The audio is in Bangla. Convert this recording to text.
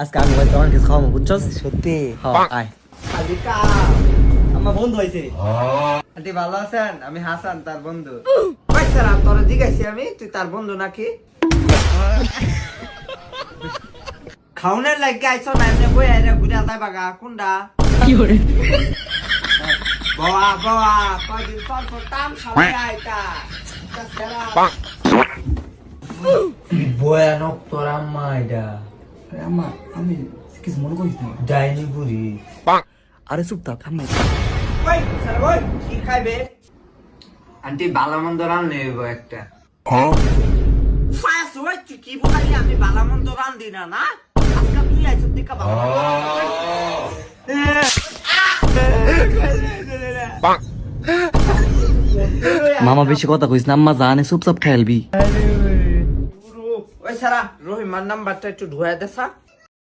আজকে আমি হয়তো অনেক কিছু খাওয়াবো বুঝছস? সত্যি হ্যাঁ আয়। আলিকা আমার বন্ধু হয়েছে। আন্টি ভালো আছেন? আমি হাসান, তার বন্ধু। ওই সারা তোরা জিজ্ঞাসি আমি, তুই তার বন্ধু নাকি? খাউনের লাগে আইছো না, এমনি বই আইরা ঘুরে যায় বাগা কোনডা কি করে? বাবা বাবা কয়দিন পর পর তাম সবাই আইতা ভয়ানক তোর আম্মা এটা। আম্মা আমি কিছু মনে করিস না। ডাইনি বুড়ি। আরে চুপ থাক আম্মা। ওই সারা ওই কি খাইবে? আন্টি বালা মন্দ রান্না হইব একটা। ফাস ওই তুই কি বলি আমি বালা মন্দ রান্ধি না না? আজকে তুই আইছ দেখা বালা মামা বেশি কথা কইস না, আম্মা জানে চুপচাপ খেলবি। ওই সারা রহিমার নাম্বারটা একটু ঢুয়া দেছা।